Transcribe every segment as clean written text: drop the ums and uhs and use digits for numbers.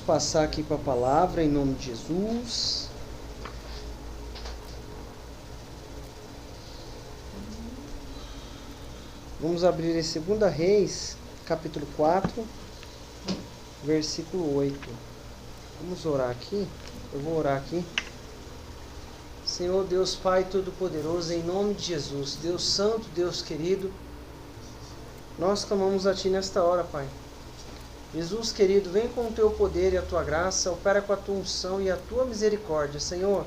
passar aqui para a palavra em nome de Jesus. Vamos abrir em 2 Reis, capítulo 4, versículo 8. Vamos orar aqui. Eu vou orar aqui. Senhor Deus Pai Todo-Poderoso, em nome de Jesus, Deus Santo, Deus querido, nós clamamos a Ti nesta hora, Pai. Jesus querido, vem com o Teu poder e a Tua graça, opera com a Tua unção e a Tua misericórdia, Senhor.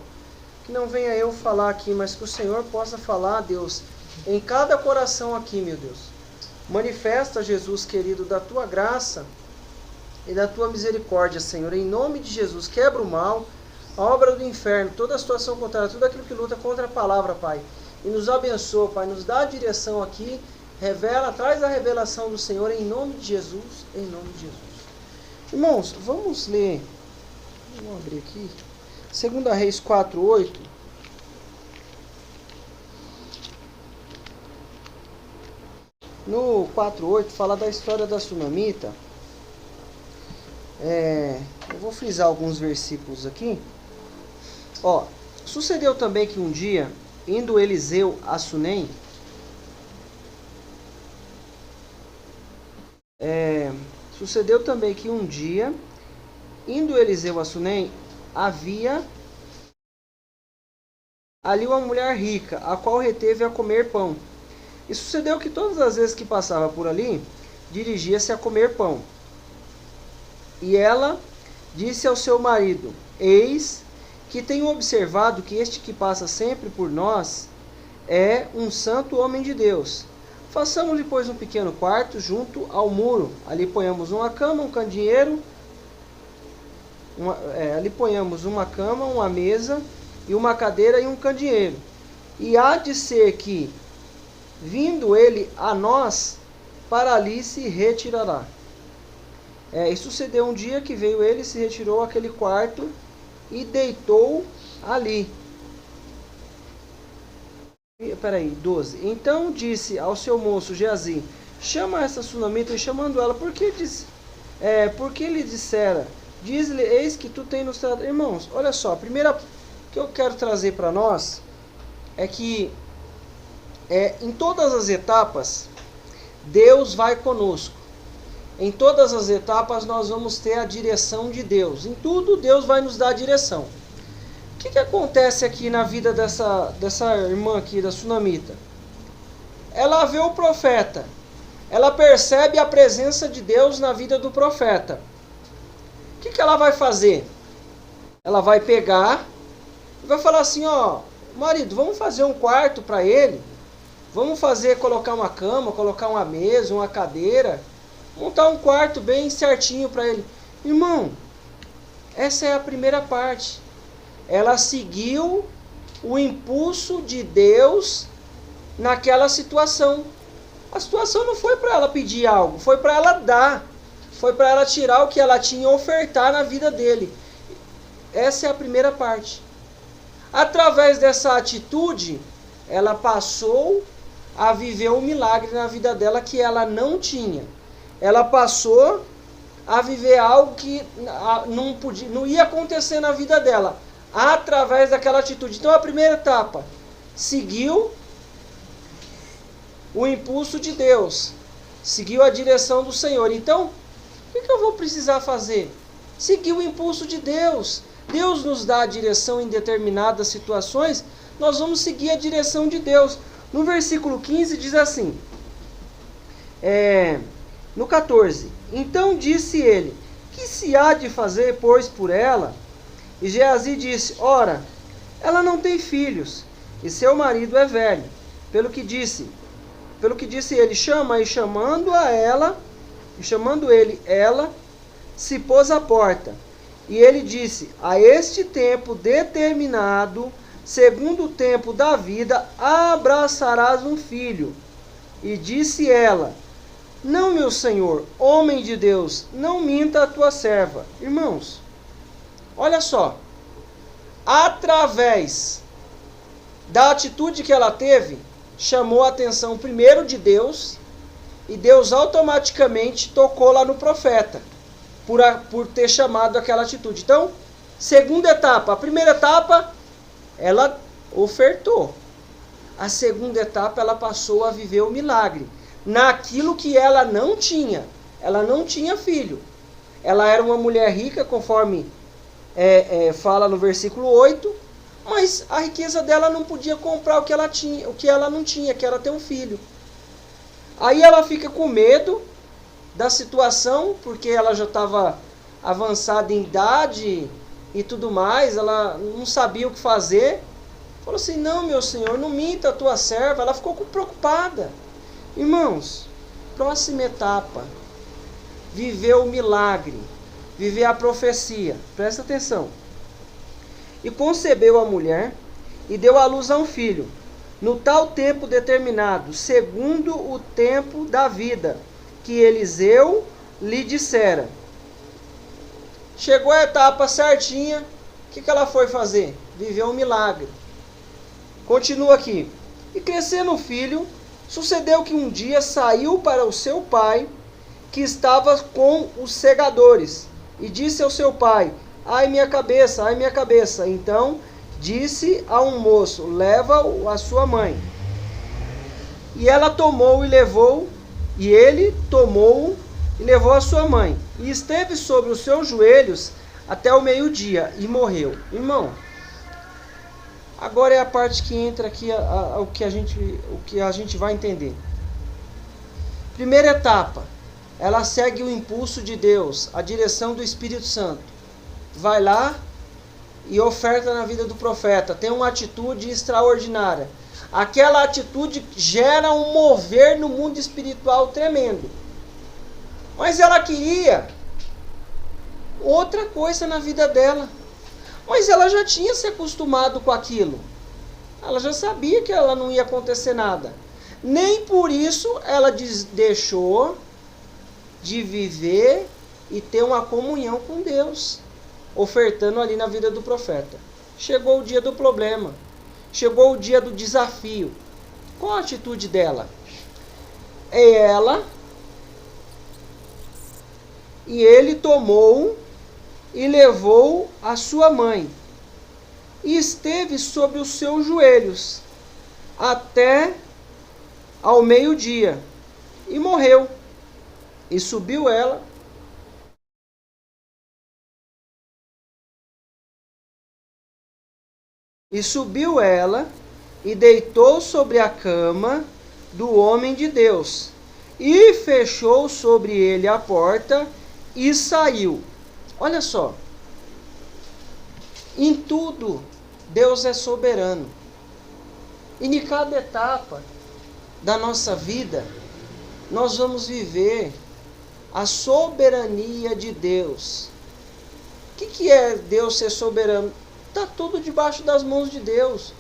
Que não venha eu falar aqui, mas que o Senhor possa falar, Deus, em cada coração aqui, meu Deus. Manifesta, Jesus querido, da Tua graça e da Tua misericórdia, Senhor. Em nome de Jesus, quebra o mal, a obra do inferno, toda a situação contrária, tudo aquilo que luta contra a palavra, Pai. E nos abençoa, Pai, nos dá a direção aqui, revela, traz a revelação do Senhor em nome de Jesus, em nome de Jesus. Irmãos, vamos ler, vamos abrir aqui, 2 Reis 4, 8. No 4:8 fala da história da Sunamita. Eu vou frisar alguns versículos aqui. Sucedeu também que um dia, indo Eliseu a Sunem, havia ali uma mulher rica, a qual reteve a comer pão. E sucedeu que todas as vezes que passava por ali, dirigia-se a comer pão. E ela disse ao seu marido: Eis que tenho observado que este que passa sempre por nós é um santo homem de Deus. Façamos-lhe, pois, um pequeno quarto junto ao muro. Ali ponhamos uma cama, um candeeiro. Ali ponhamos uma cama, uma mesa, e uma cadeira e um candeeiro. E há de ser que, vindo ele a nós, para ali se retirará. E sucedeu um dia que veio ele, se retirou àquele quarto e deitou ali. 12. Então disse ao seu moço Geazi: chama essa Sunamita. E chamando ela, porque lhe dissera: diz-lhe, eis que tu tens nos tratado. Irmãos, olha só, a primeira que eu quero trazer para nós é que em todas as etapas Deus vai conosco. Em todas as etapas nós vamos ter a direção de Deus. Em tudo Deus vai nos dar a direção. O que acontece aqui na vida dessa irmã aqui, da Sunamita? Ela vê o profeta. Ela percebe a presença de Deus na vida do profeta. O que ela vai fazer? Ela vai pegar e vai falar assim: marido, vamos fazer um quarto para ele. Vamos colocar uma cama, colocar uma mesa, uma cadeira. Montar um quarto bem certinho para ele. Irmão, essa é a primeira parte. Ela seguiu o impulso de Deus naquela situação. A situação não foi para ela pedir algo, foi para ela dar. Foi para ela tirar o que ela tinha e ofertar na vida dele. Essa é a primeira parte. Através dessa atitude, ela passou a viver um milagre na vida dela que ela não tinha. Ela passou a viver algo que não ia acontecer na vida dela, através daquela atitude. Então a primeira etapa, seguiu o impulso de Deus, seguiu a direção do Senhor. Então, o que eu vou precisar fazer? Seguir o impulso de Deus. Deus nos dá a direção em determinadas situações, nós vamos seguir a direção de Deus. No versículo 15 diz assim, no 14, então disse ele: que se há de fazer, pois, por ela? E Geazi disse: ora, ela não tem filhos, e seu marido é velho. Pelo que disse ele: chama. E chamando ele, ela se pôs à porta. E ele disse: a este tempo determinado, segundo o tempo da vida, abraçarás um filho. E disse ela: não, meu senhor, homem de Deus, não minta a tua serva. Irmãos, olha só, através da atitude que ela teve, chamou a atenção primeiro de Deus, e Deus automaticamente tocou lá no profeta. por ter chamado aquela atitude. Então, segunda etapa. A primeira etapa, ela ofertou. A segunda etapa, ela passou a viver o milagre. Naquilo que ela não tinha. Ela não tinha filho. Ela era uma mulher rica, conforme fala no versículo 8. Mas a riqueza dela não podia comprar o que ela não tinha, que era ter um filho. Aí ela fica com medo da situação, porque ela já estava avançada em idade e tudo mais, ela não sabia o que fazer. Falou assim, não, meu senhor, não minta a tua serva. Ela ficou preocupada. Irmãos, próxima etapa, viver o milagre, viver a profecia. Presta atenção. E concebeu a mulher e deu à luz a um filho, no tal tempo determinado, segundo o tempo da vida, que Eliseu lhe dissera. Chegou a etapa certinha, o que ela foi fazer? Viveu um milagre. Continua aqui. E crescendo o filho, sucedeu que um dia saiu para o seu pai, que estava com os segadores, e disse ao seu pai, ai minha cabeça, ai minha cabeça. Então disse a um moço, leva-o à sua mãe. E ela tomou e levou, e ele tomou e levou a sua mãe. E esteve sobre os seus joelhos até o meio-dia, e morreu. Irmão, agora é a parte que entra aqui, o que a gente vai entender. Primeira etapa, ela segue o impulso de Deus, a direção do Espírito Santo. Vai lá e oferta na vida do profeta. Tem uma atitude extraordinária. Aquela atitude gera um mover no mundo espiritual tremendo. Mas ela queria outra coisa na vida dela. Mas ela já tinha se acostumado com aquilo. Ela já sabia que ela não ia acontecer nada. Nem por isso ela deixou de viver e ter uma comunhão com Deus, ofertando ali na vida do profeta. Chegou o dia do problema. Chegou o dia do desafio. Qual a atitude dela? Ela e ele tomou e levou a sua mãe, e esteve sobre os seus joelhos até ao meio-dia, e morreu. E subiu ela e deitou sobre a cama do homem de Deus, e fechou sobre ele a porta, e saiu. Olha só, em tudo Deus é soberano. E em cada etapa da nossa vida, nós vamos viver a soberania de Deus. O que é Deus ser soberano? Está tudo debaixo das mãos de Deus.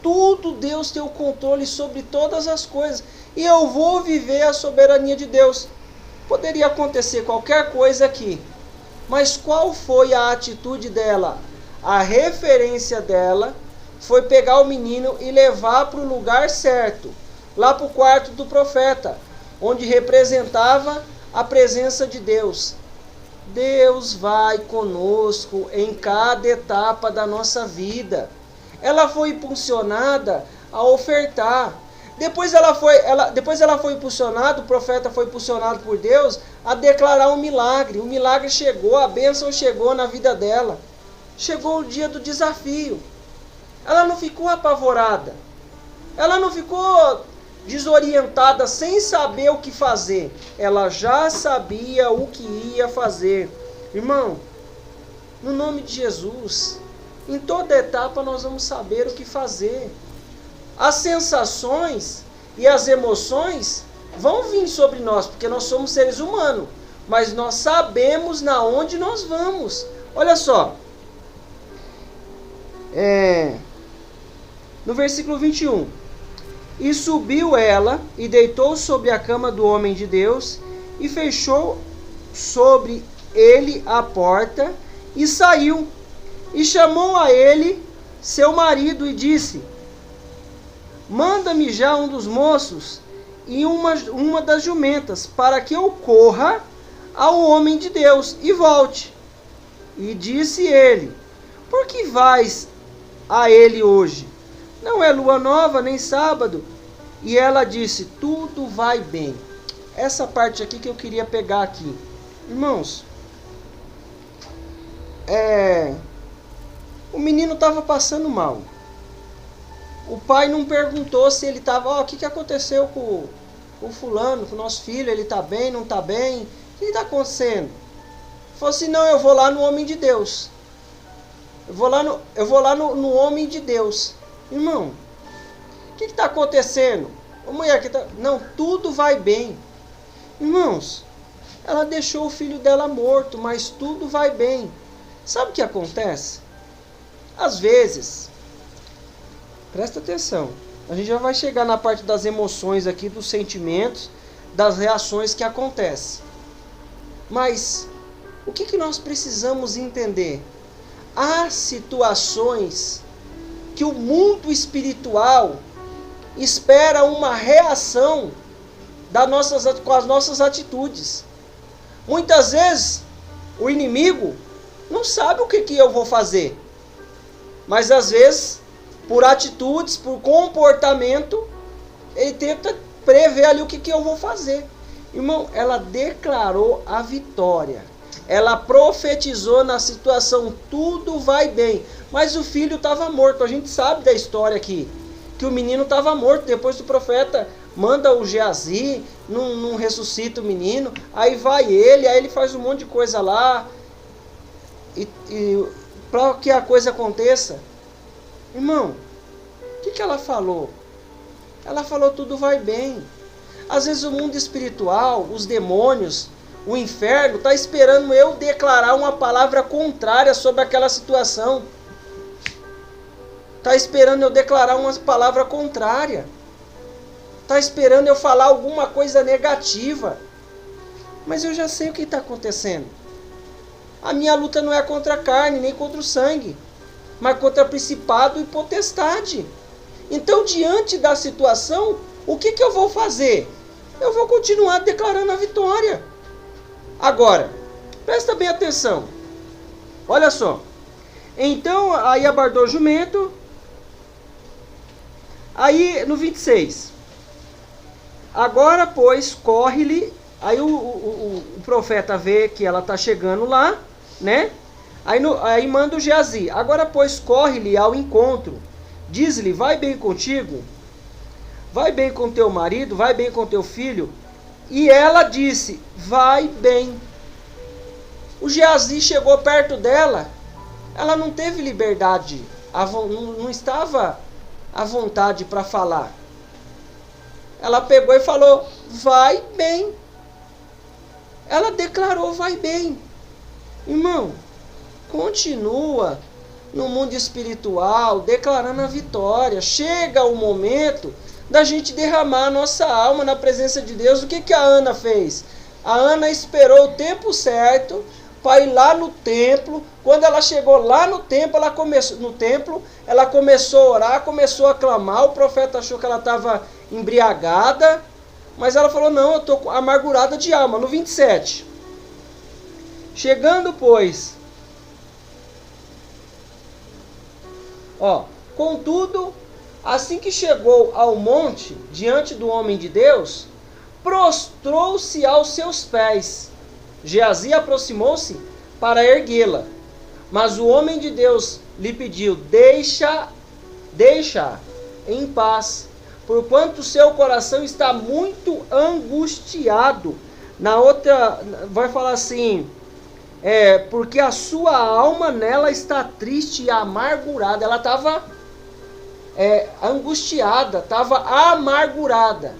Tudo Deus tem o controle sobre todas as coisas. E eu vou viver a soberania de Deus. Poderia acontecer qualquer coisa aqui. Mas qual foi a atitude dela? A referência dela foi pegar o menino e levar para o lugar certo. Lá para o quarto do profeta, onde representava a presença de Deus. Deus vai conosco em cada etapa da nossa vida. Ela foi impulsionada a ofertar. Depois ela foi impulsionada, o profeta foi impulsionado por Deus a declarar um milagre. O milagre chegou, a bênção chegou na vida dela. Chegou o dia do desafio. Ela não ficou apavorada. Ela não ficou desorientada, sem saber o que fazer. Ela já sabia o que ia fazer. Irmão, no nome de Jesus, em toda etapa nós vamos saber o que fazer. As sensações e as emoções vão vir sobre nós, porque nós somos seres humanos, mas nós sabemos na onde nós vamos. Olha só, no versículo 21, e subiu ela e deitou sobre a cama do homem de Deus e fechou sobre ele a porta e saiu, e chamou a ele seu marido e disse, manda-me já um dos moços e uma das jumentas, para que eu corra ao homem de Deus e volte. E disse ele: por que vais a ele hoje? Não é lua nova, nem sábado. E ela disse: tudo vai bem. Essa parte aqui que eu queria pegar aqui. Irmãos, o menino estava passando mal. O pai não perguntou se ele estava... o que aconteceu com o fulano, com o nosso filho? Ele está bem, não está bem? O que está acontecendo? Ele falou assim: não, eu vou lá no homem de Deus. Eu vou lá no homem de Deus. Irmão, o que está acontecendo? Ô mulher, não, tudo vai bem. Irmãos, ela deixou o filho dela morto, mas tudo vai bem. Sabe o que acontece? Às vezes, presta atenção, a gente já vai chegar na parte das emoções aqui, dos sentimentos, das reações que acontecem. Mas, o que nós precisamos entender? Há situações que o mundo espiritual espera uma reação com as nossas atitudes. Muitas vezes, o inimigo não sabe o que eu vou fazer. Mas às vezes, por atitudes, por comportamento, ele tenta prever ali o que eu vou fazer. Irmão, ela declarou a vitória. Ela profetizou na situação: tudo vai bem. Mas o filho estava morto. A gente sabe da história aqui, que o menino estava morto. Depois o profeta manda o Geazi, não ressuscita o menino. Aí vai ele, aí ele faz um monte de coisa lá. E para que a coisa aconteça, irmão, o que ela falou? Ela falou: tudo vai bem. Às vezes o mundo espiritual, os demônios, o inferno está esperando eu declarar uma palavra contrária sobre aquela situação. Está esperando eu declarar uma palavra contrária. Está esperando eu falar alguma coisa negativa. Mas eu já sei o que está acontecendo. A minha luta não é contra a carne, nem contra o sangue, mas contra principado e potestade. Então, diante da situação, o que eu vou fazer? Eu vou continuar declarando a vitória. Agora, presta bem atenção. Olha só. Então, aí abardou o jumento. Aí, no 26. Agora, pois, corre-lhe. Aí o profeta vê que ela está chegando lá, né? Aí manda o Geazi: agora, pois, corre-lhe ao encontro. Diz-lhe: vai bem contigo? Vai bem com teu marido? Vai bem com teu filho? E ela disse: vai bem. O Geazi chegou perto dela. Ela não teve liberdade, não estava à vontade para falar. Ela pegou e falou: vai bem. Ela declarou: vai bem. Irmão, continua no mundo espiritual declarando a vitória. Chega o momento da gente derramar a nossa alma na presença de Deus. O que a Ana fez? A Ana esperou o tempo certo para ir lá no templo. Quando ela chegou lá no templo, ela começou a orar, começou a clamar. O profeta achou que ela estava embriagada, mas ela falou: não, eu estou amargurada de alma. No 27. Chegando, pois, contudo, assim que chegou ao monte, diante do homem de Deus, prostrou-se aos seus pés. Geazi aproximou-se para erguê-la, mas o homem de Deus lhe pediu: deixa em paz, porquanto seu coração está muito angustiado. Na outra, vai falar assim: porque a sua alma nela está triste e amargurada. Ela estava angustiada, estava amargurada.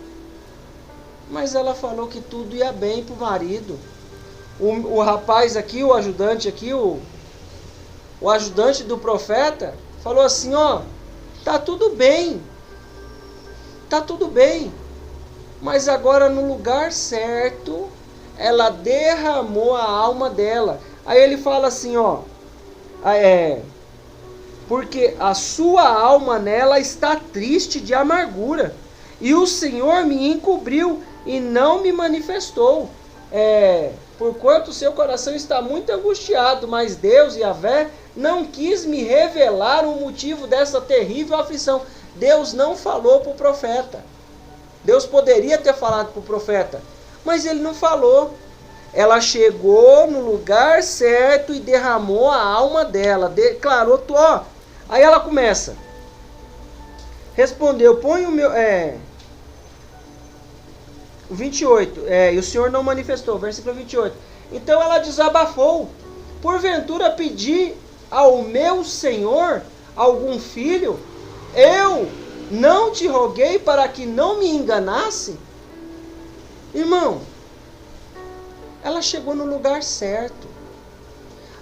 Mas ela falou que tudo ia bem para o marido. O rapaz aqui, o ajudante aqui, o ajudante do profeta, falou assim: tá tudo bem. Tá tudo bem. Mas agora, no lugar certo, ela derramou a alma dela. Aí ele fala assim, porque a sua alma nela está triste de amargura, e o Senhor me encobriu e não me manifestou. porquanto o seu coração está muito angustiado, mas Deus, Yahvé, não quis me revelar o motivo dessa terrível aflição. Deus não falou para o profeta. Deus poderia ter falado para o profeta, mas ele não falou. Ela chegou no lugar certo e derramou a alma dela, declarou, ó. Aí ela começa. Respondeu, põe o meu... 28, e o Senhor não manifestou, versículo 28. Então ela desabafou. Porventura pedi ao meu Senhor algum filho? Eu não te roguei para que não me enganasse? Irmão, ela chegou no lugar certo.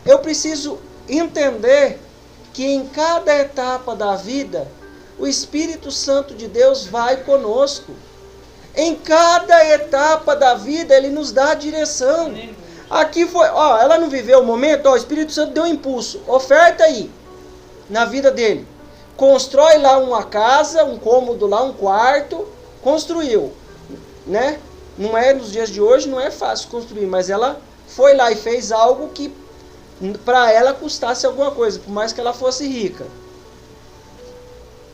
Eu preciso entender que em cada etapa da vida, o Espírito Santo de Deus vai conosco. Em cada etapa da vida, Ele nos dá a direção. Aqui foi, ó, ela não viveu o momento, ó, o Espírito Santo deu um impulso. Oferta aí, na vida dele. Constrói lá uma casa, um cômodo lá, um quarto. Construiu, né? Não é, nos dias de hoje, não é fácil construir, mas ela foi lá e fez algo que para ela custasse alguma coisa, por mais que ela fosse rica.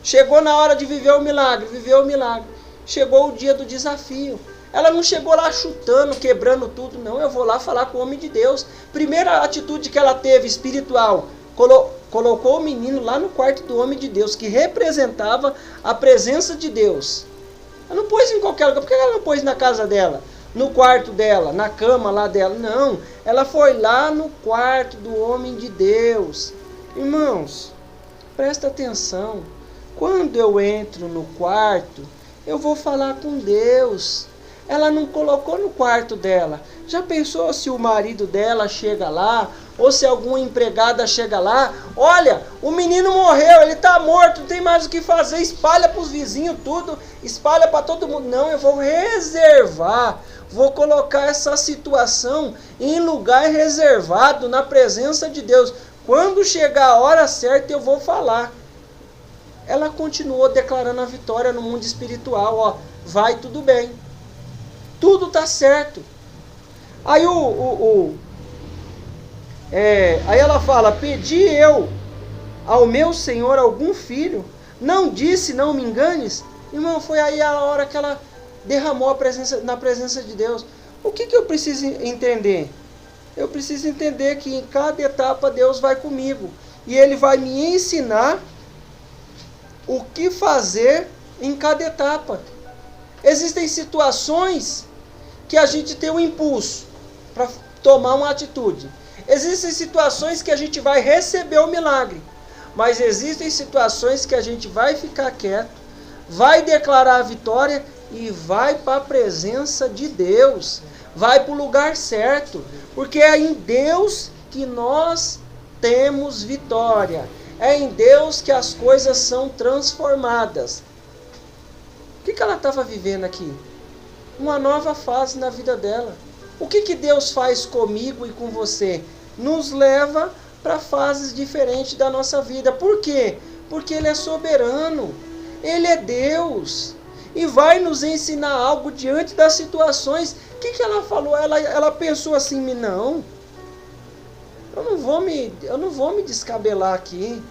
Chegou na hora de viver o milagre, viveu o milagre. Chegou o dia do desafio. Ela não chegou lá chutando, quebrando tudo, não. Eu vou lá falar com o homem de Deus. Primeira atitude que ela teve espiritual, colocou o menino lá no quarto do homem de Deus, que representava a presença de Deus. Ela não pôs em qualquer lugar. Por que ela não pôs na casa dela? No quarto dela, na cama lá dela? Não, ela foi lá no quarto do homem de Deus. Irmãos, presta atenção. Quando eu entro no quarto, eu vou falar com Deus. Ela não colocou no quarto dela. Já pensou se o marido dela chega lá, ou se alguma empregada chega lá? Olha, o menino morreu, ele está morto, não tem mais o que fazer. Espalha para os vizinhos tudo, espalha para todo mundo. Não, eu vou reservar. Vou colocar essa situação em lugar reservado, na presença de Deus. Quando chegar a hora certa, eu vou falar. Ela continuou declarando a vitória no mundo espiritual, ó, vai tudo bem, tudo está certo. Aí aí ela fala, pedi eu ao meu Senhor algum filho? Não disse, não me enganes? Irmão, foi aí a hora que ela derramou na presença de Deus. O que eu preciso entender? Eu preciso entender que em cada etapa Deus vai comigo, e Ele vai me ensinar o que fazer em cada etapa. Existem situações que a gente tem um impulso para tomar uma atitude. Existem situações que a gente vai receber o milagre. Mas existem situações que a gente vai ficar quieto, vai declarar a vitória e vai para a presença de Deus. Vai para o lugar certo. Porque é em Deus que nós temos vitória. É em Deus que as coisas são transformadas. O que ela estava vivendo aqui? Uma nova fase na vida dela. O que Deus faz comigo e com você? Nos leva para fases diferentes da nossa vida. Por quê? Porque Ele é soberano. Ele é Deus. E vai nos ensinar algo diante das situações. O que ela falou? Ela pensou assim, não. Eu não vou me descabelar aqui.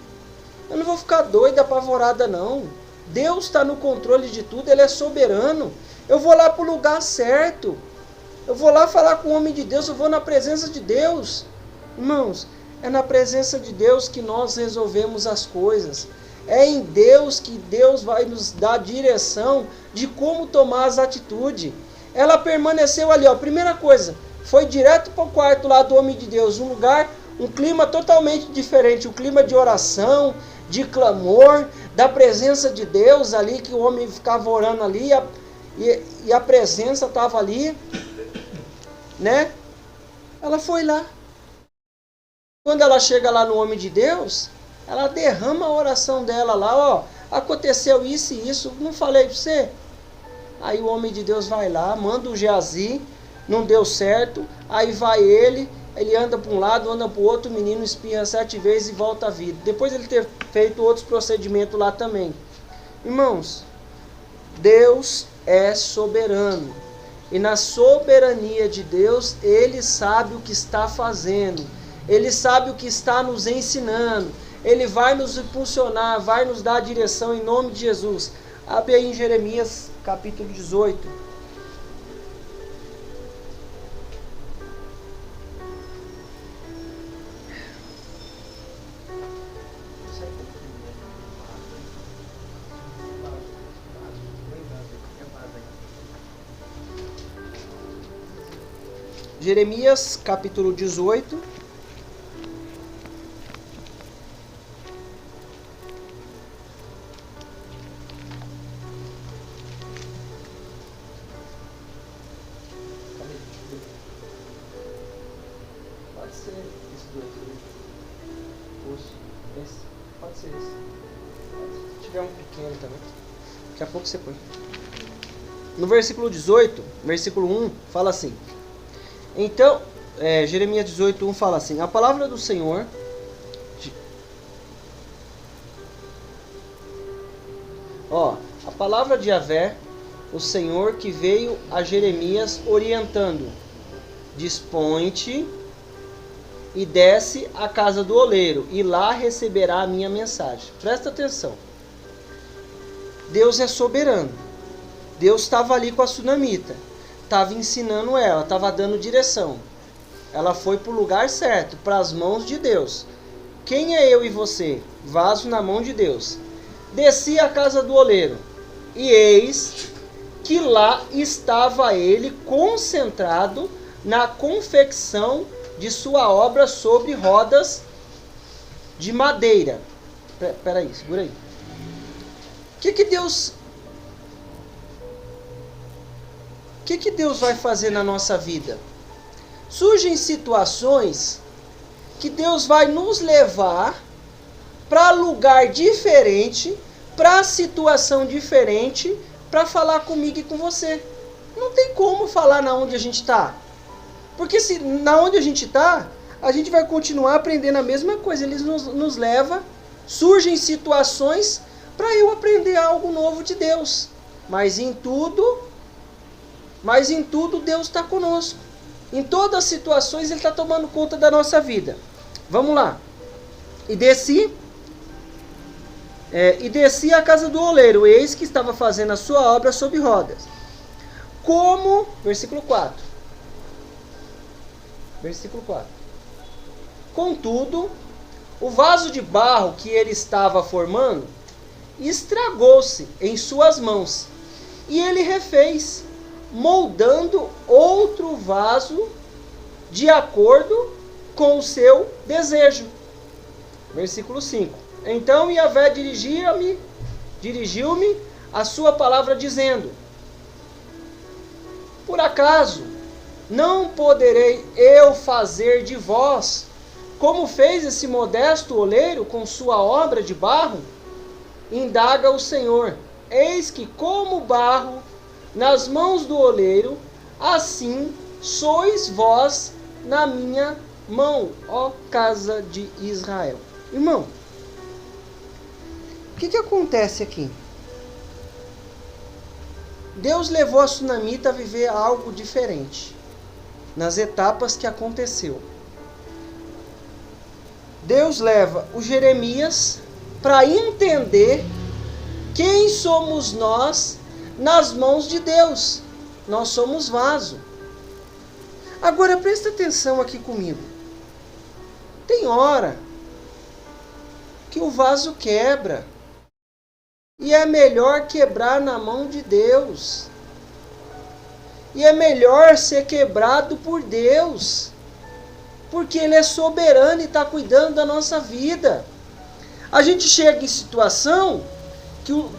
Eu não vou ficar doida, apavorada, não. Deus está no controle de tudo, Ele é soberano. Eu vou lá para o lugar certo. Eu vou lá falar com o homem de Deus, eu vou na presença de Deus. Irmãos, é na presença de Deus que nós resolvemos as coisas. É em Deus que Deus vai nos dar direção de como tomar as atitudes. Ela permaneceu ali, ó. Primeira coisa, foi direto para o quarto lá do homem de Deus, um lugar, um clima totalmente diferente, um clima de oração, de clamor, da presença de Deus ali, que o homem ficava orando ali, e a presença estava ali, né? Ela foi lá. Quando ela chega lá no homem de Deus, ela derrama a oração dela lá, ó, aconteceu isso e isso, não falei para você? Aí o homem de Deus vai lá, manda o Geazi, não deu certo, aí vai ele anda para um lado, anda para o outro, o menino espirra 7 vezes e volta à vida. Depois ele ter feito outros procedimentos lá também. Irmãos, Deus é soberano. E na soberania de Deus, Ele sabe o que está fazendo. Ele sabe o que está nos ensinando. Ele vai nos impulsionar, vai nos dar a direção em nome de Jesus. Abre aí em Jeremias capítulo 18. Jeremias capítulo 18. Pode ser esse do outro. Esse. Pode ser esse. Se tiver um pequeno também. Daqui a pouco você põe. No versículo 18, versículo 1, fala assim. Então, Jeremias 18, 1 fala assim: a palavra do Senhor, a palavra de Yahvé, o Senhor, que veio a Jeremias orientando: dispõe-te e desce à casa do oleiro, e lá receberá a minha mensagem. Presta atenção. Deus é soberano. Deus estava ali com a sunamita. Estava ensinando ela, estava dando direção. Ela foi para o lugar certo, para as mãos de Deus. Quem é eu e você? Vaso na mão de Deus. Desci à casa do oleiro, e eis que lá estava ele concentrado na confecção de sua obra sobre rodas de madeira. Peraí, segura aí. O que Deus vai fazer na nossa vida? Surgem situações que Deus vai nos levar para lugar diferente, para situação diferente, para falar comigo e com você. Não tem como falar na onde a gente está. Porque se na onde a gente está, a gente vai continuar aprendendo a mesma coisa. Ele nos leva, surgem situações para eu aprender algo novo de Deus. Mas em tudo Deus está conosco. Em todas as situações Ele está tomando conta da nossa vida. Vamos lá. E desci à casa do oleiro, eis que estava fazendo a sua obra sobre rodas. Como, versículo 4. Versículo 4. Contudo, o vaso de barro que ele estava formando estragou-se em suas mãos, e ele refez, moldando outro vaso de acordo com o seu desejo. Versículo 5. Então Yahvé dirigiu-me a sua palavra dizendo: por acaso não poderei eu fazer de vós como fez esse modesto oleiro com sua obra de barro? Indaga o Senhor: eis que como barro nas mãos do oleiro, assim sois vós na minha mão, ó casa de Israel. Irmão, o que acontece aqui? Deus levou a sunamita a viver algo diferente nas etapas que aconteceu. Deus leva o Jeremias para entender quem somos nós nas mãos de Deus. Nós somos vaso. Agora presta atenção aqui comigo. Tem hora que o vaso quebra. E é melhor quebrar na mão de Deus. E é melhor ser quebrado por Deus. Porque Ele é soberano e está cuidando da nossa vida. A gente chega em situação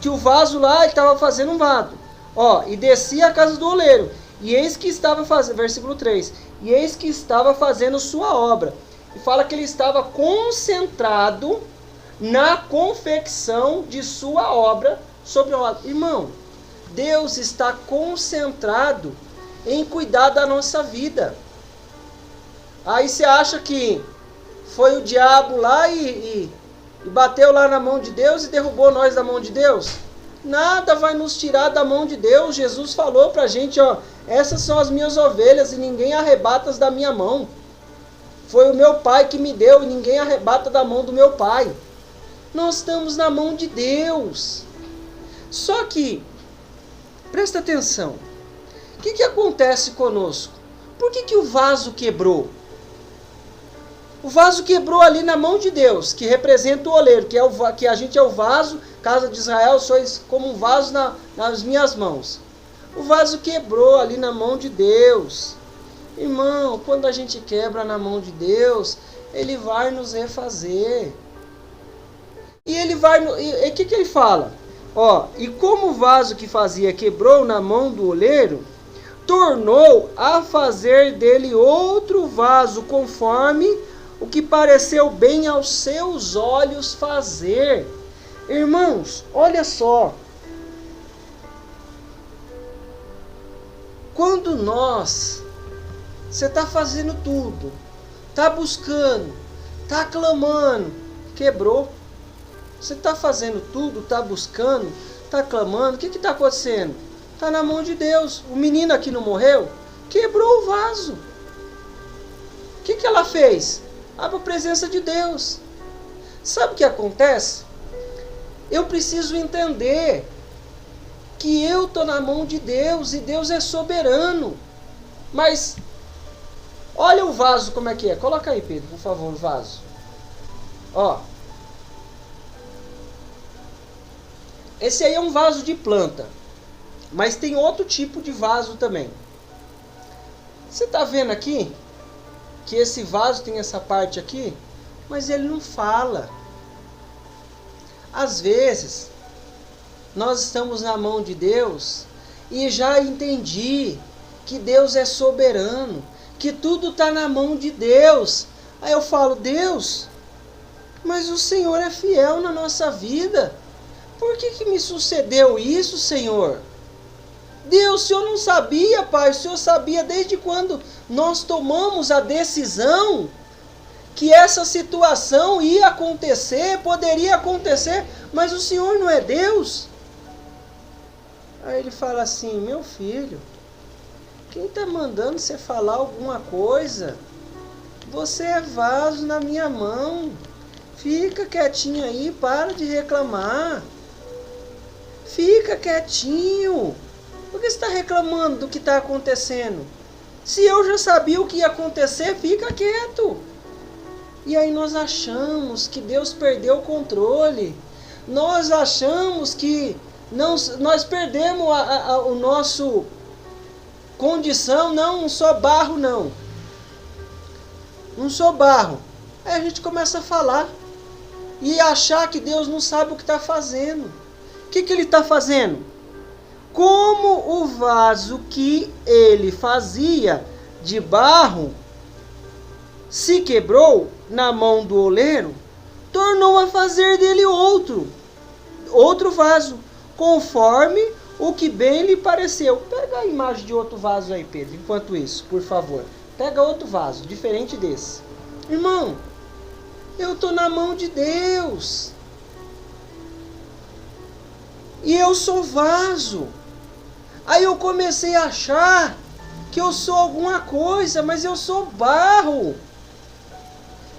que o vaso lá estava fazendo um vaso. E descia à casa do oleiro. E eis que estava fazendo, versículo 3. E eis que estava fazendo sua obra. E fala que ele estava concentrado na confecção de sua obra sobre o vaso. Irmão, Deus está concentrado em cuidar da nossa vida. Aí você acha que foi o diabo lá e bateu lá na mão de Deus e derrubou nós da mão de Deus? Nada vai nos tirar da mão de Deus. Jesus falou para a gente, ó, essas são as minhas ovelhas e ninguém arrebata da minha mão. Foi o meu Pai que me deu e ninguém arrebata da mão do meu Pai. Nós estamos na mão de Deus. Só que, presta atenção, o que acontece conosco? Por que o vaso quebrou? O vaso quebrou ali na mão de Deus, que representa o oleiro, que a gente é o vaso, casa de Israel, sois como um vaso nas minhas mãos. O vaso quebrou ali na mão de Deus. Irmão, quando a gente quebra na mão de Deus, Ele vai nos refazer. E Ele vai... E o que Ele fala? Ó, e como o vaso que fazia quebrou na mão do oleiro, tornou a fazer dele outro vaso, conforme o que pareceu bem aos seus olhos fazer. Irmãos, olha só. Quando você está fazendo tudo, está buscando, está clamando, quebrou. Você está fazendo tudo, está buscando, está clamando, o que está acontecendo? Está na mão de Deus. O menino aqui não morreu? Quebrou o vaso. O que ela fez? Abre a presença de Deus. Sabe o que acontece? Eu preciso entender que eu estou na mão de Deus e Deus é soberano. Mas, olha o vaso como é que é. Coloca aí, Pedro, por favor, o vaso. Ó. Esse aí é um vaso de planta. Mas tem outro tipo de vaso também. Você está vendo aqui? Que esse vaso tem essa parte aqui, mas ele não fala. Às vezes, nós estamos na mão de Deus e já entendi que Deus é soberano, que tudo está na mão de Deus. Aí eu falo, Deus, mas o Senhor é fiel na nossa vida. Por que me sucedeu isso, Senhor? Deus, o Senhor não sabia, Pai, o Senhor sabia desde quando nós tomamos a decisão que essa situação ia acontecer, poderia acontecer, mas o Senhor não é Deus? Aí ele fala assim, meu filho, quem está mandando você falar alguma coisa? Você é vaso na minha mão, fica quietinho aí, para de reclamar, fica quietinho. Por que você está reclamando do que está acontecendo? Se eu já sabia o que ia acontecer, fica quieto. E aí nós achamos que Deus perdeu o controle. Nós achamos que nós perdemos o nosso condição. Não sou barro, não. Não sou barro. Aí a gente começa a falar. E achar que Deus não sabe o que está fazendo. O que Ele está fazendo? Como o vaso que ele fazia de barro se quebrou na mão do oleiro, tornou a fazer dele outro vaso, conforme o que bem lhe pareceu. Pega a imagem de outro vaso aí, Pedro, enquanto isso, por favor. Pega outro vaso, diferente desse. Irmão, eu estou na mão de Deus. E eu sou vaso. Aí eu comecei a achar que eu sou alguma coisa, mas eu sou barro.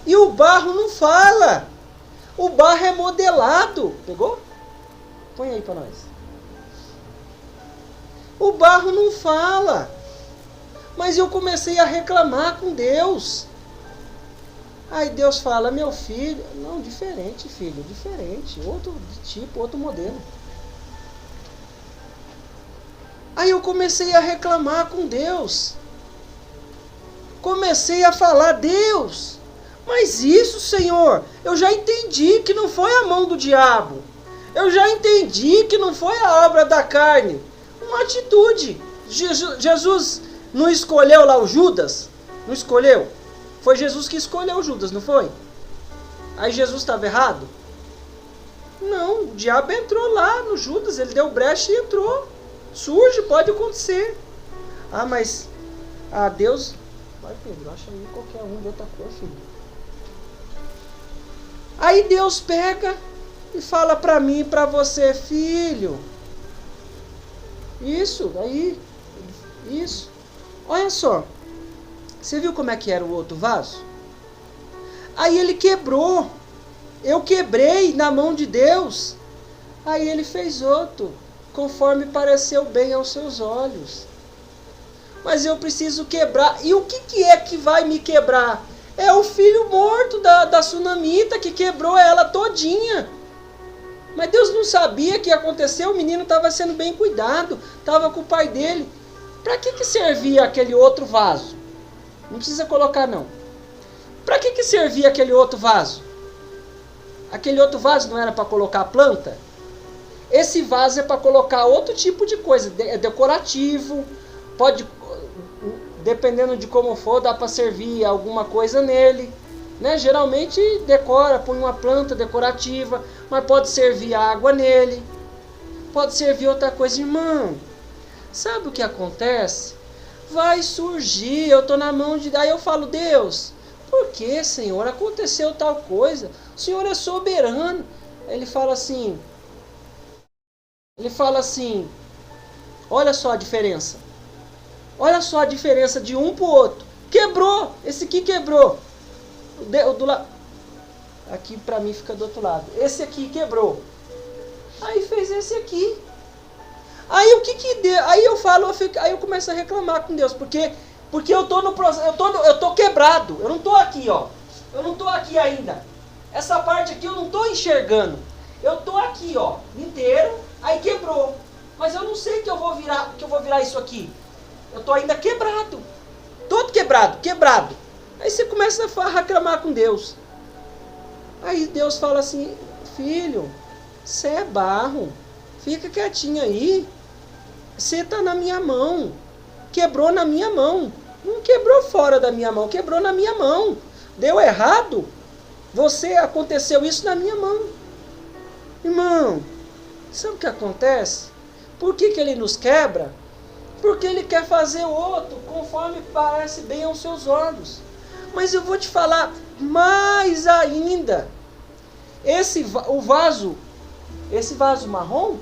E o barro não fala. O barro é modelado. Pegou? Põe aí para nós. O barro não fala. Mas eu comecei a reclamar com Deus. Aí Deus fala, meu filho... Não, diferente, filho, diferente. Outro tipo, outro modelo. Aí eu comecei a reclamar com Deus. Comecei a falar, Deus, mas isso, Senhor, eu já entendi que não foi a mão do diabo. Eu já entendi que não foi a obra da carne. Uma atitude. Jesus não escolheu lá o Judas? Não escolheu? Foi Jesus que escolheu o Judas, não foi? Aí Jesus estava errado? Não, o diabo entrou lá no Judas, ele deu brecha e entrou. Surge, pode acontecer. Ah, mas... Ah, Deus... Vai, Pedro, acha aí qualquer um de outra cor, filho. Aí Deus pega e fala para mim e para você, filho, Isso, aí. Isso. Olha só. Você viu como é que era o outro vaso? Aí ele quebrou. Eu quebrei na mão de Deus. Aí ele fez outro, conforme pareceu bem aos seus olhos. Mas eu preciso quebrar. E o que é que vai me quebrar? É o filho morto da sunamita que quebrou ela todinha. Mas Deus não sabia que ia acontecer. O menino estava sendo bem cuidado, estava com o pai dele. Para que servia aquele outro vaso? Não precisa colocar não. Para que servia aquele outro vaso? Aquele outro vaso não era para colocar planta? Esse vaso é para colocar outro tipo de coisa, é decorativo, pode, dependendo de como for, dá para servir alguma coisa nele, né? Geralmente decora, põe uma planta decorativa, mas pode servir água nele, pode servir outra coisa. Irmão, sabe o que acontece? Vai surgir, eu estou na mão de... Aí eu falo, Deus, por que, Senhor? Aconteceu tal coisa, o Senhor é soberano. Aí ele fala assim, olha só a diferença. Olha só a diferença de um para o outro. Quebrou, esse aqui quebrou. Aqui para mim fica do outro lado. Esse aqui quebrou. Aí fez esse aqui. Aí o que deu? Aí eu começo a reclamar com Deus, porque eu tô no processo, eu tô quebrado. Eu não tô aqui, ó. Eu não tô aqui ainda. Essa parte aqui eu não tô enxergando. Eu tô aqui, ó, inteiro, aí quebrou. Mas eu não sei que eu vou virar isso aqui. Eu tô ainda quebrado. Todo quebrado. Aí você começa a reclamar com Deus. Aí Deus fala assim, filho, você é barro. Fica quietinho aí. Você tá na minha mão. Quebrou na minha mão. Não quebrou fora da minha mão, quebrou na minha mão. Deu errado. Aconteceu isso na minha mão. Irmão, sabe o que acontece? Por que ele nos quebra? Porque ele quer fazer outro conforme parece bem aos seus olhos. Mas eu vou te falar mais ainda. Esse vaso marrom,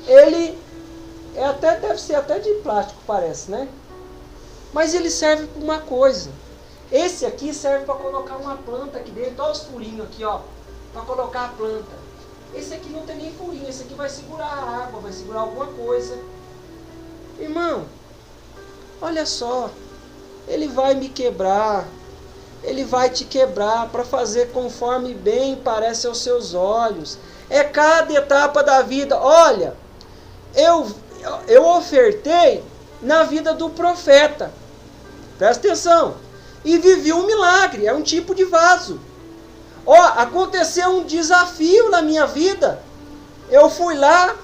ele deve ser até de plástico, parece, né? Mas ele serve para uma coisa. Esse aqui serve para colocar uma planta aqui dentro. Olha os furinhos aqui, ó, para colocar a planta. Esse aqui não tem nem furinho, esse aqui vai segurar a água, vai segurar alguma coisa. Irmão, olha só, ele vai me quebrar, ele vai te quebrar para fazer conforme bem parece aos seus olhos. É cada etapa da vida. Olha, eu ofertei na vida do profeta, presta atenção, e vivi um milagre, é um tipo de vaso. Aconteceu um desafio na minha vida. Eu fui lá,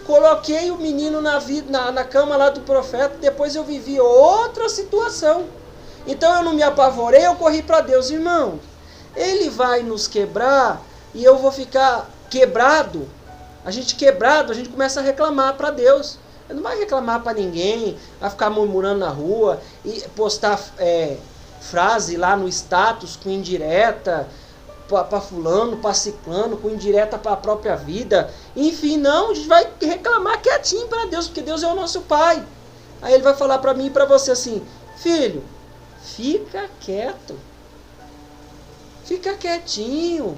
coloquei o menino na cama lá do profeta, depois eu vivi outra situação. Então eu não me apavorei, eu corri para Deus. Irmão, ele vai nos quebrar e eu vou ficar quebrado. A gente começa a reclamar para Deus. Não vai reclamar para ninguém, vai ficar murmurando na rua e postar frase lá no status com indireta para fulano, para ciclano, com indireta para a própria vida. Enfim, não, a gente vai reclamar quietinho para Deus, porque Deus é o nosso Pai. Aí ele vai falar para mim e para você assim, filho, fica quieto, fica quietinho.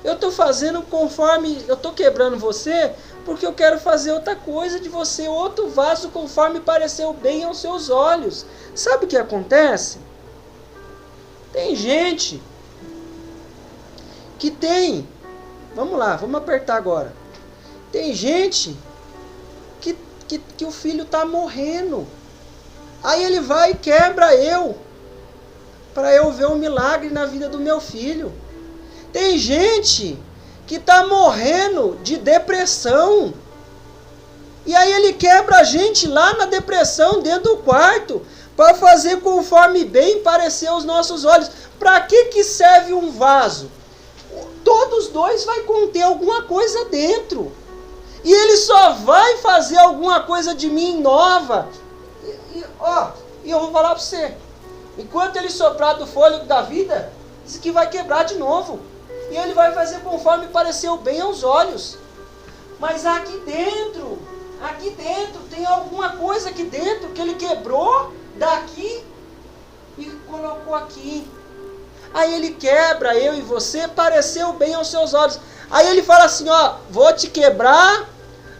Eu estou fazendo conforme, eu estou quebrando você, porque eu quero fazer outra coisa de você, outro vaso conforme pareceu bem aos seus olhos. Sabe o que acontece? Tem gente que vamos lá, vamos apertar agora. Tem gente que o filho está morrendo. Aí ele vai e quebra para eu ver um milagre na vida do meu filho. Tem gente que está morrendo de depressão. E aí ele quebra a gente lá na depressão, dentro do quarto, para fazer conforme bem parecer aos nossos olhos. Para que serve um vaso? Todos dois vai conter alguma coisa dentro. E ele só vai fazer alguma coisa de mim nova. E eu vou falar para você. Enquanto ele soprar do fôlego da vida, isso aqui vai quebrar de novo. E ele vai fazer conforme pareceu bem aos olhos. Mas aqui dentro aqui dentro, tem alguma coisa aqui dentro que ele quebrou daqui e colocou aqui. Aí ele quebra eu e você, pareceu bem aos seus olhos. Aí ele fala assim, ó, vou te quebrar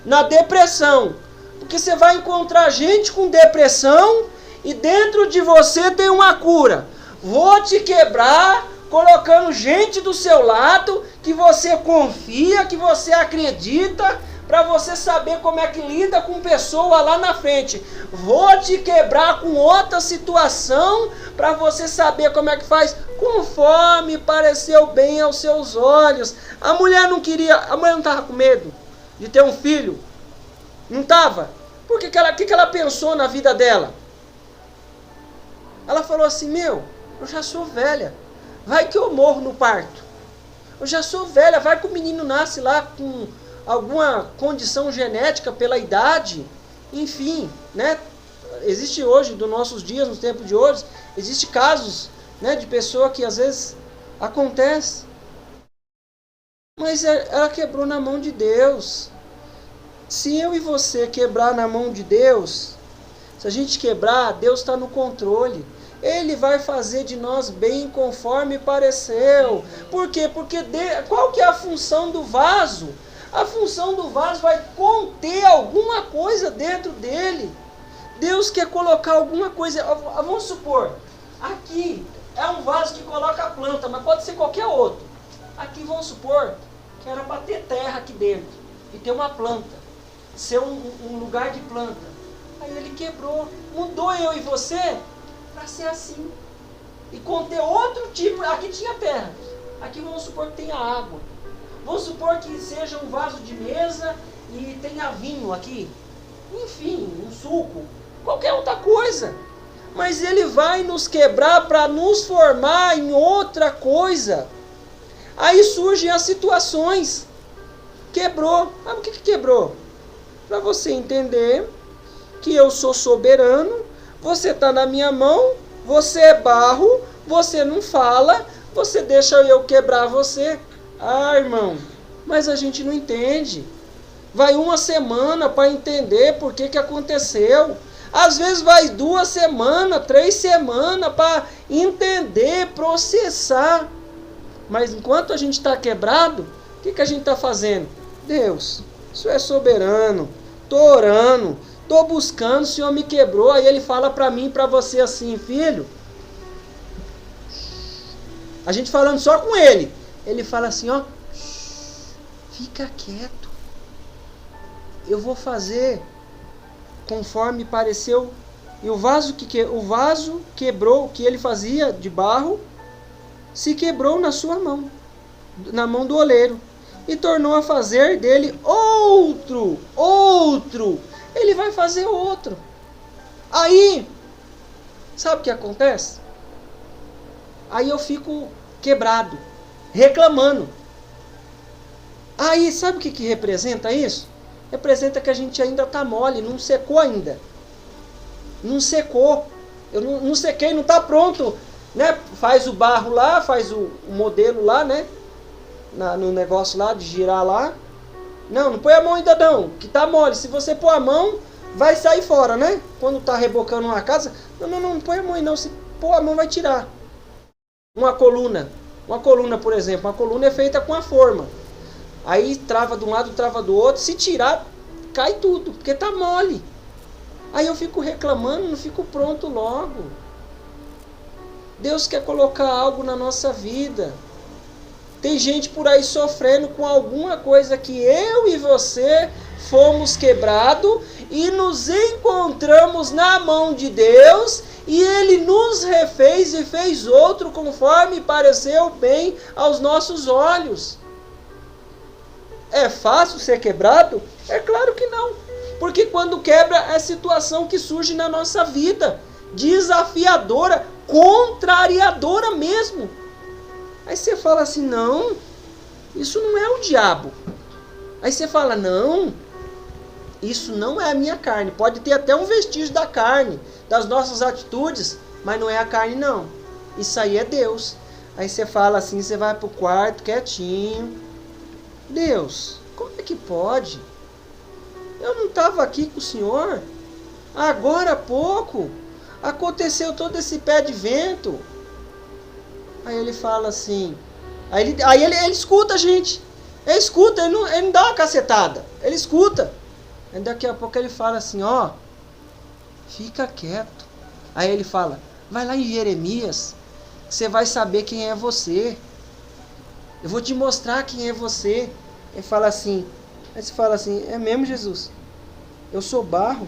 na depressão. Porque você vai encontrar gente com depressão e dentro de você tem uma cura. Vou te quebrar colocando gente do seu lado que você confia, que você acredita, para você saber como é que lida com pessoa lá na frente. Vou te quebrar com outra situação para você saber como é que faz, conforme pareceu bem aos seus olhos. A mulher não estava com medo de ter um filho? Não estava? Por que ela pensou na vida dela? Ela falou assim, eu já sou velha, vai que eu morro no parto. Eu já sou velha, vai que o menino nasce lá com alguma condição genética pela idade, enfim, né? Existe hoje, dos nossos dias, nos tempos de hoje, existe casos, né, de pessoa que às vezes acontece, mas ela quebrou na mão de Deus. Se eu e você quebrar na mão de Deus, se a gente quebrar, Deus está no controle. Ele vai fazer de nós bem conforme pareceu. Por quê? Porque qual que é a função do vaso? A função do vaso vai conter alguma coisa dentro dele. Deus quer colocar alguma coisa. Vamos supor, aqui é um vaso que coloca a planta, mas pode ser qualquer outro. Aqui vamos supor que era para ter terra aqui dentro e ter uma planta, ser um lugar de planta. Aí ele quebrou, mudou eu e você para ser assim e conter outro tipo. Aqui tinha terra, aqui vamos supor que tenha água. Vamos supor que seja um vaso de mesa e tenha vinho aqui. Enfim, um suco, qualquer outra coisa. Mas ele vai nos quebrar para nos formar em outra coisa. Aí surgem as situações. Quebrou. Mas por que quebrou? Para você entender que eu sou soberano, você está na minha mão, você é barro, você não fala, você deixa eu quebrar você. Ah, irmão, mas a gente não entende. Vai uma semana para entender por que aconteceu. Às vezes vai 2 semanas, 3 semanas para entender, processar. Mas enquanto a gente está quebrado, o que a gente está fazendo? Deus, o Senhor é soberano, estou orando, estou buscando, o Senhor me quebrou. Aí ele fala para mim e para você assim, filho. A gente falando só com ele. Ele fala assim, ó, fica quieto. Eu vou fazer conforme pareceu. E o vaso quebrou, o que ele fazia de barro, se quebrou na sua mão, na mão do oleiro, e tornou a fazer dele outro. Ele vai fazer outro. Aí, sabe o que acontece? Aí eu fico quebrado, reclamando. Aí, sabe o que representa isso? Representa que a gente ainda está mole, não secou ainda. Não secou. Eu não sequei, não está pronto. Né? Faz o barro lá, faz o modelo lá, né? No negócio lá, de girar lá. Não põe a mão ainda não, que está mole. Se você pôr a mão, vai sair fora, né? Quando está rebocando uma casa. Não põe a mão aí não. Se pôr a mão, vai tirar. Uma coluna, por exemplo, uma coluna é feita com a forma. Aí trava de um lado, trava do outro. Se tirar, cai tudo, porque tá mole. Aí eu fico reclamando, não fico pronto logo. Deus quer colocar algo na nossa vida. Tem gente por aí sofrendo com alguma coisa que eu e você fomos quebrados e nos encontramos na mão de Deus e Ele nos refez e fez outro conforme pareceu bem aos nossos olhos. É fácil ser quebrado? É claro que não. Porque quando quebra é situação que surge na nossa vida, desafiadora, contrariadora mesmo. Aí você fala assim, não, isso não é o diabo. Aí você fala, não, isso não é a minha carne. Pode ter até um vestígio da carne, das nossas atitudes, mas não é a carne não. Isso aí é Deus. Aí você fala assim, você vai pro quarto quietinho. Deus, como é que pode? Eu não estava aqui com o senhor? Agora há pouco aconteceu todo esse pé de vento. Aí ele fala assim, aí ele escuta a gente. Ele escuta, ele não dá uma cacetada. Ele escuta. Aí daqui a pouco ele fala assim, ó, fica quieto. Aí ele fala, vai lá em Jeremias, que você vai saber quem é você. Eu vou te mostrar quem é você. Ele fala assim, aí você fala assim, é mesmo, Jesus? Eu sou barro.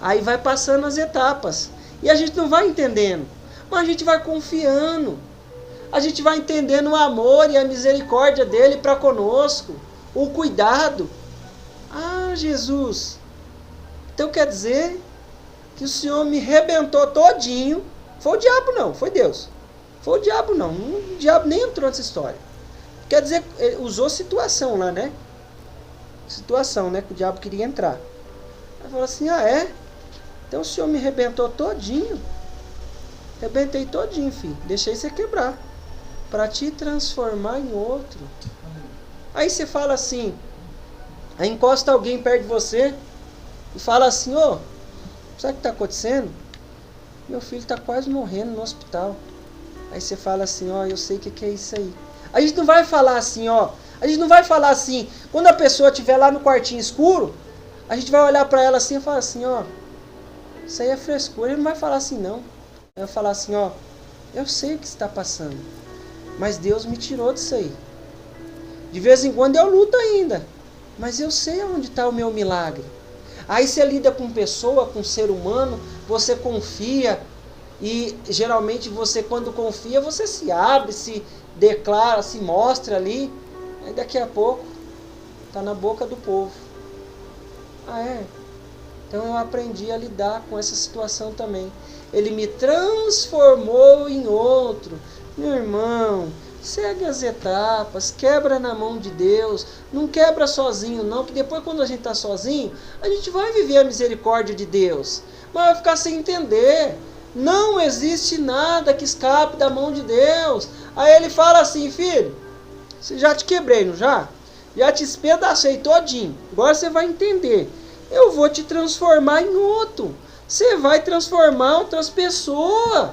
Aí vai passando as etapas. E a gente não vai entendendo, mas a gente vai confiando. A gente vai entendendo o amor e a misericórdia dele para conosco. O cuidado. Ah, Jesus. Então quer dizer que o Senhor me rebentou todinho. Foi o diabo não, foi Deus. Foi o diabo não. O diabo nem entrou nessa história. Quer dizer, ele usou situação lá, né? Situação, né? Que o diabo queria entrar. Aí falou assim, ah é? Então o Senhor me rebentou todinho. Rebentei todinho, filho. Deixei você quebrar. Para te transformar em outro. Aí você fala assim, aí encosta alguém perto de você e fala assim, ô, sabe o que está acontecendo? Meu filho está quase morrendo no hospital. Aí você fala assim, ó, eu sei o que é isso aí. A gente não vai falar assim, ó. A gente não vai falar assim, quando a pessoa estiver lá no quartinho escuro, a gente vai olhar para ela assim e falar assim, ó, isso aí é frescura. Ele não vai falar assim não. Ele vai falar assim, ó, eu sei o que está passando, mas Deus me tirou disso aí. De vez em quando eu luto ainda, mas eu sei onde está o meu milagre. Aí você lida com pessoa, com ser humano, você confia, e geralmente você, quando confia, você se abre, se declara, se mostra ali, aí daqui a pouco está na boca do povo. Ah é? Então eu aprendi a lidar com essa situação também. Ele me transformou em outro. Meu irmão, segue as etapas, quebra na mão de Deus, não quebra sozinho não, que depois quando a gente está sozinho, a gente vai viver a misericórdia de Deus, mas vai ficar sem entender. Não existe nada que escape da mão de Deus. Aí ele fala assim, filho, já te quebrei, não já? Já te espedacei todinho, agora você vai entender. Eu vou te transformar em outro. Você vai transformar outras pessoas.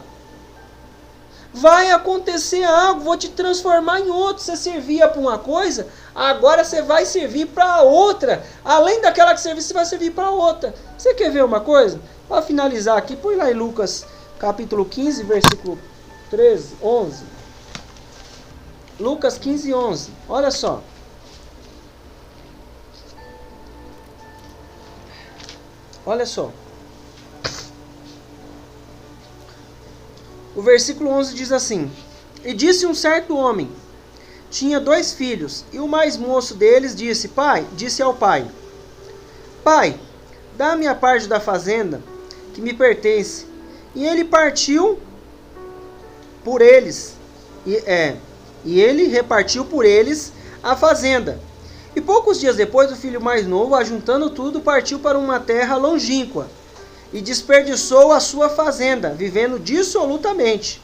Vai acontecer algo, vou te transformar em outro. Você servia para uma coisa, agora você vai servir para outra. Além daquela que servia, você vai servir para outra. Você quer ver uma coisa? Para finalizar aqui, põe lá em Lucas capítulo 15, versículo 13, 11. Lucas 15, 11. Olha só. Olha só. O versículo 11 diz assim: E disse um certo homem, tinha 2 filhos, e o mais moço deles disse ao pai, Pai, dá-me a parte da fazenda que me pertence. E ele partiu por eles, e ele repartiu por eles a fazenda. E poucos dias depois, o filho mais novo, ajuntando tudo, partiu para uma terra longínqua, e desperdiçou a sua fazenda, vivendo dissolutamente.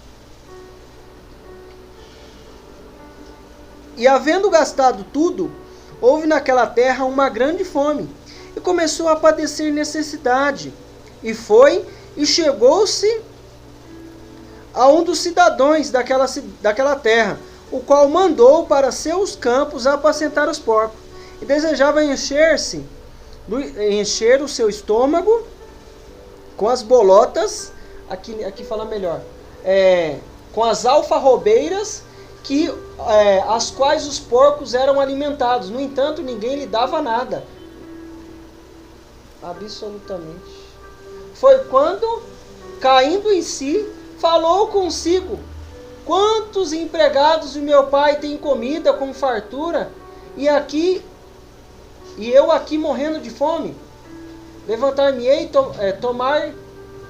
E havendo gastado tudo, houve naquela terra uma grande fome, e começou a padecer necessidade. E foi e chegou-se a um dos cidadãos daquela terra, o qual mandou para seus campos apacentar os porcos, e desejava encher o seu estômago com as bolotas, aqui fala melhor, com as alfarrobeiras, as quais os porcos eram alimentados. No entanto, ninguém lhe dava nada. Absolutamente. Foi quando, caindo em si, falou consigo: quantos empregados o meu pai tem comida com fartura, e eu aqui morrendo de fome? Levantar-me-ei,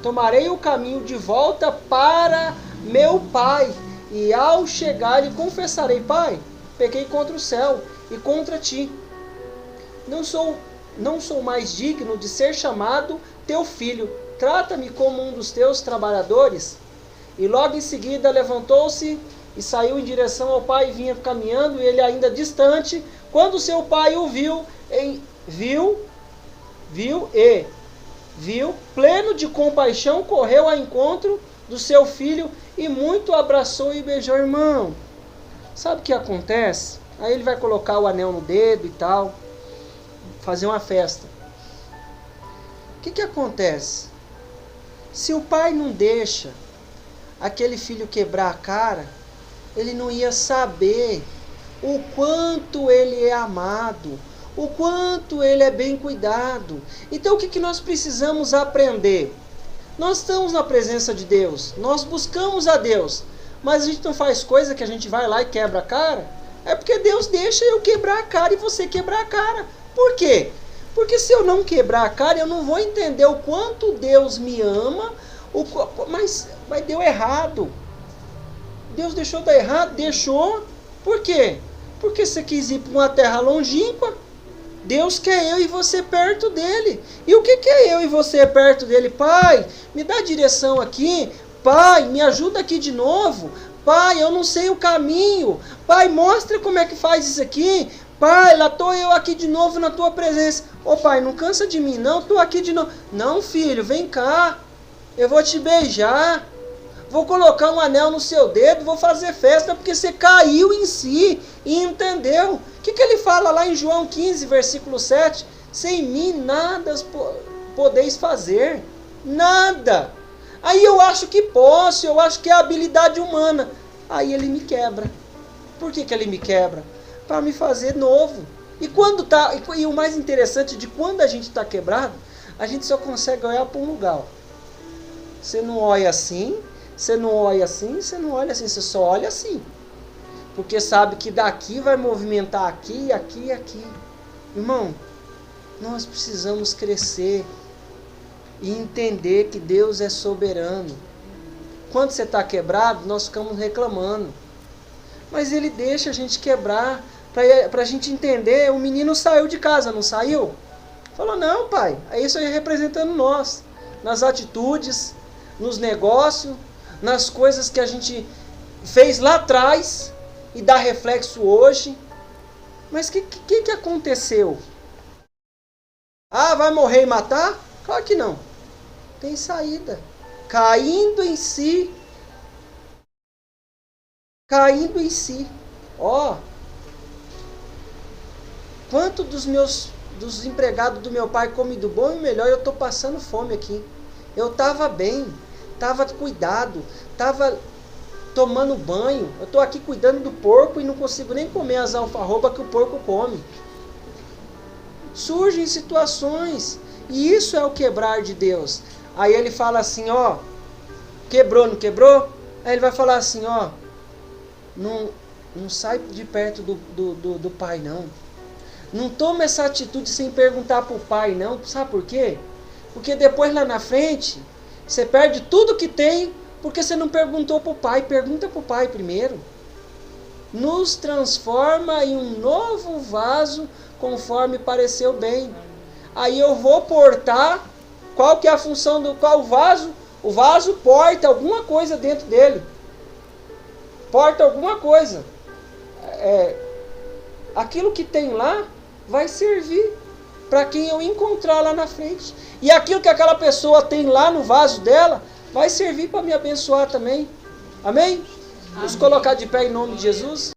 tomarei o caminho de volta para meu pai, e ao chegar lhe confessarei: Pai, pequei contra o céu e contra ti. Não sou mais digno de ser chamado teu filho. Trata-me como um dos teus trabalhadores. E logo em seguida levantou-se e saiu em direção ao pai, e vinha caminhando, e ele ainda distante. Quando seu pai o viu, viu, pleno de compaixão, correu ao encontro do seu filho e muito abraçou e beijou o irmão. Sabe o que acontece? Aí ele vai colocar o anel no dedo e tal, fazer uma festa. O que acontece? Se o pai não deixa aquele filho quebrar a cara, ele não ia saber o quanto ele é amado, o quanto ele é bem cuidado. Então o que nós precisamos aprender? Nós estamos na presença de Deus, nós buscamos a Deus, mas a gente não faz coisa que a gente vai lá e quebra a cara. É porque Deus deixa eu quebrar a cara e você quebrar a cara. Por quê? Porque se eu não quebrar a cara, eu não vou entender o quanto Deus me ama, mas deu errado. Deus deixou dar errado? Deixou. Por quê? Porque você quis ir para uma terra longínqua. Deus quer eu e você perto dele. E o que é eu e você perto dele? Pai, me dá direção aqui. Pai, me ajuda aqui de novo. Pai, eu não sei o caminho. Pai, mostra como é que faz isso aqui. Pai, lá estou eu aqui de novo na tua presença. Ô pai, não cansa de mim não, estou aqui de novo. Não, filho, vem cá. Eu vou te beijar. Vou colocar um anel no seu dedo, vou fazer festa porque você caiu em si e entendeu. O que ele fala lá em João 15, versículo 7? Sem mim nada podeis fazer. Nada. Aí eu acho que posso, eu acho que é habilidade humana. Aí ele me quebra. Por que ele me quebra? Para me fazer novo. E o mais interessante de quando a gente está quebrado, a gente só consegue olhar para um lugar. Você não olha assim, você não olha assim, você não olha assim, você só olha assim. Porque sabe que daqui vai movimentar aqui, aqui e aqui. Irmão, nós precisamos crescer e entender que Deus é soberano. Quando você está quebrado, nós ficamos reclamando. Mas Ele deixa a gente quebrar, para a gente entender. O menino saiu de casa, não saiu? Falou, não pai, é isso aí representando nós. Nas atitudes, nos negócios, nas coisas que a gente fez lá atrás e dá reflexo hoje. Mas o que aconteceu? Ah, vai morrer e matar? Claro que não. Tem saída. Caindo em si. Caindo em si. Ó. Quanto dos empregados do meu pai come do bom e melhor, eu estou passando fome aqui. Eu estava bem. Estava cuidado. Estava tomando banho. Eu estou aqui cuidando do porco e não consigo nem comer as alfarrobas que o porco come. Surgem situações. E isso é o quebrar de Deus. Aí ele fala assim, ó, quebrou, não quebrou? Aí ele vai falar assim, ó, não sai de perto do pai, não. Não toma essa atitude sem perguntar para o pai, não. Sabe por quê? Porque depois lá na frente, você perde tudo que tem, porque você não perguntou para o pai. Pergunta para o pai primeiro. Nos transforma em um novo vaso, conforme pareceu bem. Aí eu vou portar. Qual que é a função do qual vaso? O vaso porta alguma coisa dentro dele. Porta alguma coisa. Aquilo que tem lá vai servir para quem eu encontrar lá na frente. E aquilo que aquela pessoa tem lá no vaso dela vai servir para me abençoar também. Amém? Vamos colocar de pé em nome de Jesus.